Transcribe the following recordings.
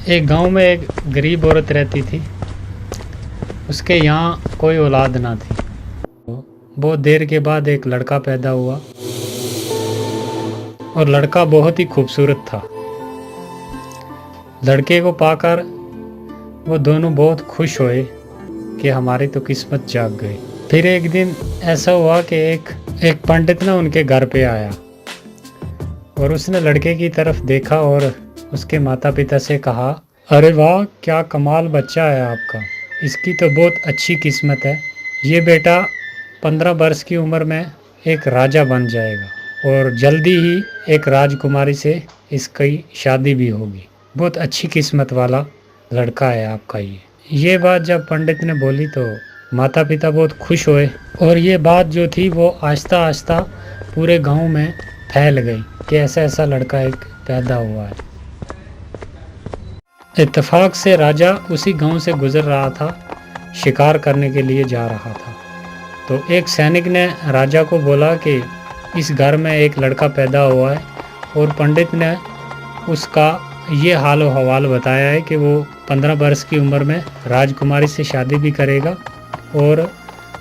एक गांव में एक गरीब औरत रहती थी। उसके यहाँ कोई औलाद ना थी। बहुत देर के बाद एक लड़का पैदा हुआ और लड़का बहुत ही खूबसूरत था। लड़के को पाकर वो दोनों बहुत खुश हुए कि हमारी तो किस्मत जाग गई। फिर एक दिन ऐसा हुआ कि एक पंडित ना उनके घर पे आया और उसने लड़के की तरफ देखा और उसके माता पिता से कहा, अरे वाह, क्या कमाल बच्चा है आपका, इसकी तो बहुत अच्छी किस्मत है। ये बेटा 15 वर्ष की उम्र में एक राजा बन जाएगा और जल्दी ही एक राजकुमारी से इसकी शादी भी होगी। बहुत अच्छी किस्मत वाला लड़का है आपका ये बात जब पंडित ने बोली तो माता पिता बहुत खुश हुए और ये बात जो थी वो आहिस्ता आहिस्ता पूरे गांव में फैल गई कि ऐसा ऐसा लड़का एक पैदा हुआ है। इत्तेफाक से राजा उसी गांव से गुजर रहा था, शिकार करने के लिए जा रहा था। तो एक सैनिक ने राजा को बोला कि इस घर में एक लड़का पैदा हुआ है और पंडित ने उसका ये हाल व हवाल बताया है कि वो 15 वर्ष की उम्र में राजकुमारी से शादी भी करेगा और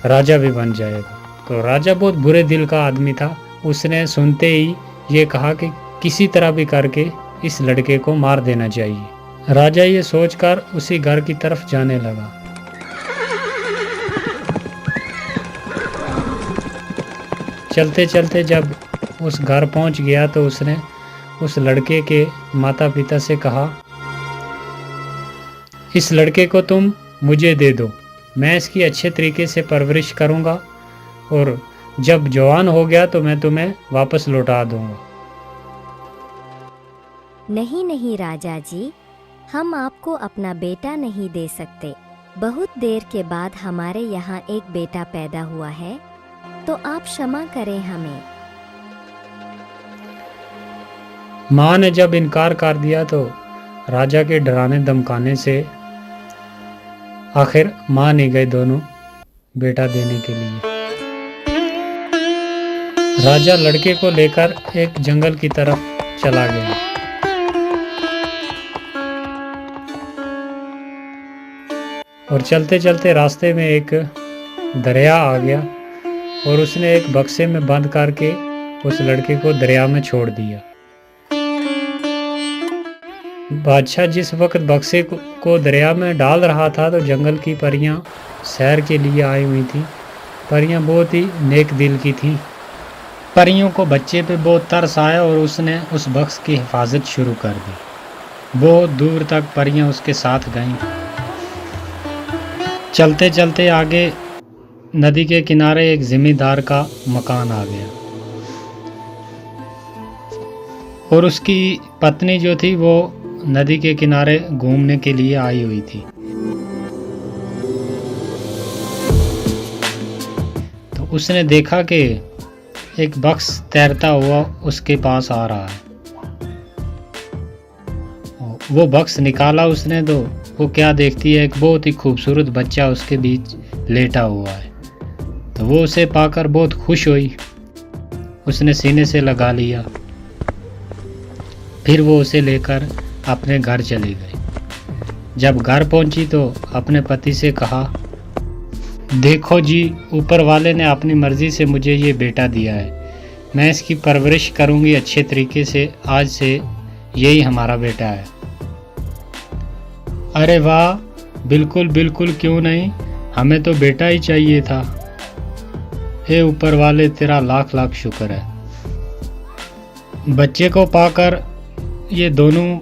राजा भी बन जाएगा। तो राजा बहुत बुरे दिल का आदमी था। उसने सुनते ही ये कहा कि किसी तरह भी करके इस लड़के को मार देना चाहिए। राजा ये सोचकर उसी घर की तरफ जाने लगा। चलते चलते जब उस घर पहुंच गया तो उसने उस लड़के के माता पिता से कहा, इस लड़के को तुम मुझे दे दो, मैं इसकी अच्छे तरीके से परवरिश करूंगा और जब जवान हो गया तो मैं तुम्हें वापस लौटा दूंगा। नहीं नहीं राजा जी, हम आपको अपना बेटा नहीं दे सकते। बहुत देर के बाद हमारे यहाँ एक बेटा पैदा हुआ है, तो आप क्षमा करें हमें। माँ ने जब इनकार कर दिया तो राजा के डराने धमकाने से आखिर मान ही गए दोनों बेटा देने के लिए। राजा लड़के को लेकर एक जंगल की तरफ चला गया। और चलते चलते रास्ते में एक दरिया आ गया और उसने एक बक्से में बंद करके उस लड़के को दरिया में छोड़ दिया। बादशाह जिस वक्त बक्से को दरिया में डाल रहा था तो जंगल की परियां सैर के लिए आई हुई थी। परियां बहुत ही नेक दिल की थी। परियों को बच्चे पे बहुत तरस आया और उसने उस बक्स की हिफाजत शुरू कर दी। बहुत दूर तक परियां उसके साथ गईं। चलते चलते आगे नदी के किनारे एक जिमींदार का मकान आ गया और उसकी पत्नी जो थी वो नदी के किनारे घूमने के लिए आई हुई थी। तो उसने देखा कि एक बक्स तैरता हुआ उसके पास आ रहा है। वो बक्स निकाला उसने तो वो क्या देखती है, एक बहुत ही खूबसूरत बच्चा उसके बीच लेटा हुआ है। तो वो उसे पाकर बहुत खुश हुई, उसने सीने से लगा लिया। फिर वो उसे लेकर अपने घर चली गई। जब घर पहुंची तो अपने पति से कहा, देखो जी, ऊपर वाले ने अपनी मर्जी से मुझे ये बेटा दिया है, मैं इसकी परवरिश करूंगी अच्छे तरीके से, आज से यही हमारा बेटा है। अरे वाह, बिल्कुल बिल्कुल, क्यों नहीं, हमें तो बेटा ही चाहिए था। हे ऊपर वाले, तेरा लाख लाख शुक्र है। बच्चे को पाकर ये दोनों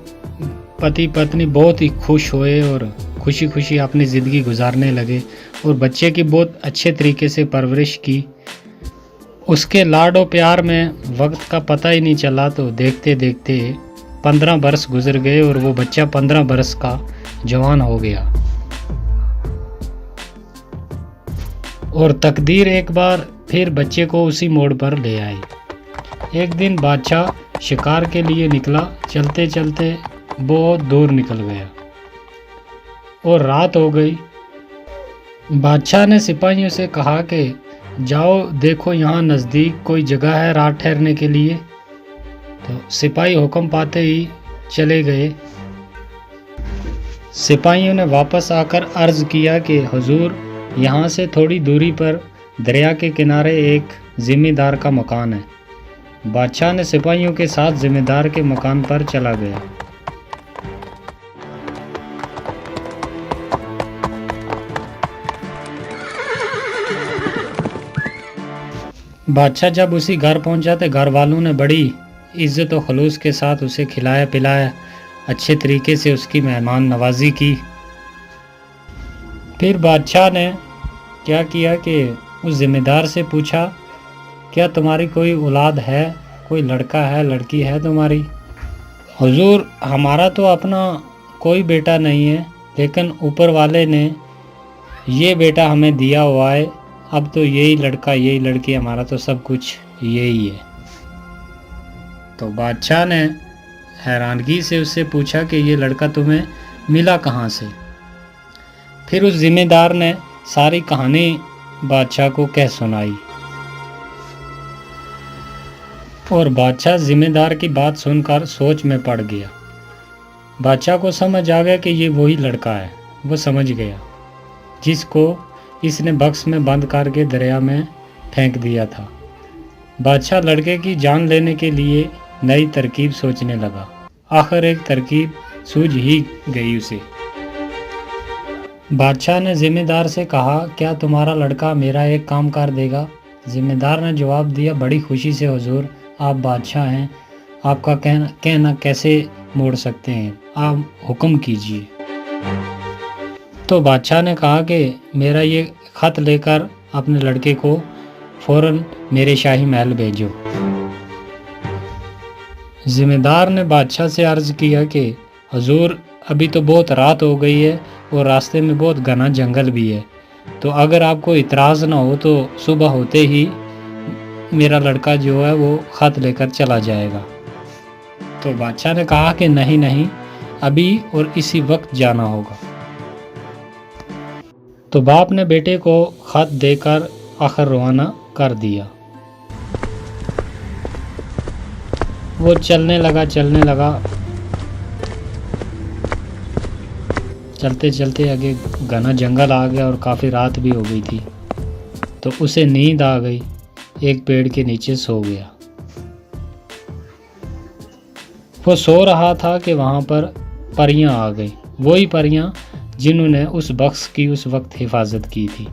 पति पत्नी बहुत ही खुश हुए और खुशी खुशी अपनी ज़िंदगी गुजारने लगे और बच्चे की बहुत अच्छे तरीके से परवरिश की। उसके लाडो प्यार में वक्त का पता ही नहीं चला। तो देखते देखते 15 वर्ष गुजर गए और वो बच्चा 15 वर्ष का जवान हो गया। और तकदीर एक बार फिर बच्चे को उसी मोड़ पर ले आई। एक दिन बादशाह शिकार के लिए निकला। चलते चलते बहुत दूर निकल गया और रात हो गई। बादशाह ने सिपाहियों से कहा कि जाओ देखो, यहाँ नज़दीक कोई जगह है रात ठहरने के लिए। तो सिपाही हुक्म पाते ही चले गए। सिपाहियों ने वापस आकर अर्ज किया कि हुजूर, यहाँ से थोड़ी दूरी पर दरिया के किनारे एक जिम्मेदार का मकान है। बादशाह ने सिपाहियों के साथ जिम्मेदार के मकान पर चला गया। बादशाह जब उसी घर पहुंचा तो घर वालों ने बड़ी इज्जत और खलूस के साथ उसे खिलाया पिलाया, अच्छे तरीके से उसकी मेहमान नवाजी की। फिर बादशाह ने क्या किया कि उस ज़िम्मेदार से पूछा, क्या तुम्हारी कोई औलाद है, कोई लड़का है, लड़की है तुम्हारी? हुजूर, हमारा तो अपना कोई बेटा नहीं है, लेकिन ऊपर वाले ने ये बेटा हमें दिया हुआ है। अब तो यही लड़का यही लड़की, हमारा तो सब कुछ यही है। तो बादशाह ने हैरानगी से उससे पूछा कि ये लड़का तुम्हें मिला कहाँ से? फिर उस ज़िम्मेदार ने सारी कहानी बादशाह को कह सुनाई और बादशाह ज़िम्मेदार की बात सुनकर सोच में पड़ गया। बादशाह को समझ आ गया कि ये वही लड़का है। वो समझ गया जिसको इसने बक्स में बंद करके दरिया में फेंक दिया था। बादशाह लड़के की जान लेने के लिए नई तरकीब सोचने लगा। आखिर एक तरकीब सूझ ही गई उसे। बादशाह ने ज़िम्मेदार से कहा, क्या तुम्हारा लड़का मेरा एक काम कर देगा? ज़िम्मेदार ने जवाब दिया, बड़ी खुशी से हुजूर, आप बादशाह हैं, आपका कहना कैसे मोड़ सकते हैं, आप हुक्म कीजिए। तो बादशाह ने कहा कि मेरा ये ख़त लेकर अपने लड़के को फ़ौरन मेरे शाही महल भेजो। ज़िम्मेदार ने बादशाह से अर्ज़ किया कि हुजूर, अभी तो बहुत रात हो गई है और रास्ते में बहुत घना जंगल भी है, तो अगर आपको इतराज़ ना हो तो सुबह होते ही मेरा लड़का जो है वो ख़त लेकर चला जाएगा। तो बादशाह ने कहा कि नहीं नहीं, अभी और इसी वक्त जाना होगा। तो बाप ने बेटे को ख़त देकर आखिर रवाना कर दिया। वो चलने लगा। चलते चलते आगे घना जंगल आ गया और काफ़ी रात भी हो गई थी। तो उसे नींद आ गई, एक पेड़ के नीचे सो गया। वो सो रहा था कि वहाँ पर परियां आ गई, वही परियां जिन्होंने उस बक्स की उस वक्त हिफाजत की थी।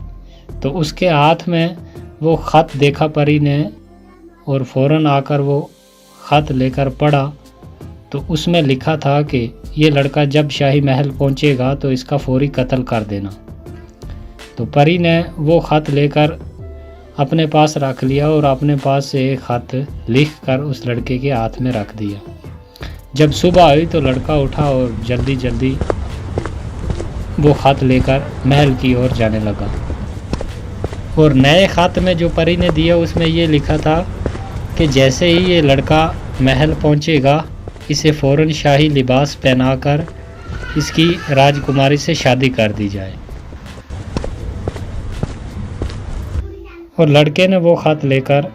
तो उसके हाथ में वो ख़त देखा परी ने और फ़ौरन आकर वो ख़त लेकर पढ़ा। तो उसमें लिखा था कि ये लड़का जब शाही महल पहुंचेगा तो इसका फौरी कत्ल कर देना। तो परी ने वो ख़त लेकर अपने पास रख लिया और अपने पास से एक ख़त लिख कर उस लड़के के हाथ में रख दिया। जब सुबह आई तो लड़का उठा और जल्दी जल्दी वो ख़त लेकर महल की ओर जाने लगा। और नए ख़त में जो परी ने दिया उसमें ये लिखा था कि जैसे ही ये लड़का महल पहुंचेगा, इसे फ़ौरन शाही लिबास पहनाकर इसकी राजकुमारी से शादी कर दी जाए। और लड़के ने वो ख़त लेकर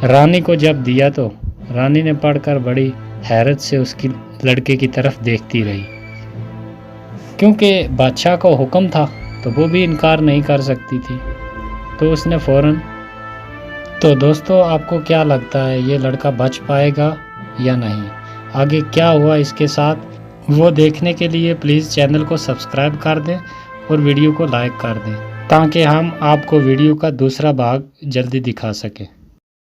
रानी को जब दिया तो रानी ने पढ़कर बड़ी हैरत से उसकी लड़के की तरफ देखती रही, क्योंकि बादशाह का हुक्म था तो वो भी इनकार नहीं कर सकती थी। तो उसने फ़ौरन। तो दोस्तों, आपको क्या लगता है ये लड़का बच पाएगा या नहीं? आगे क्या हुआ इसके साथ, वो देखने के लिए प्लीज़ चैनल को सब्सक्राइब कर दें और वीडियो को लाइक कर दें, ताकि हम आपको वीडियो का दूसरा भाग जल्दी दिखा सकें।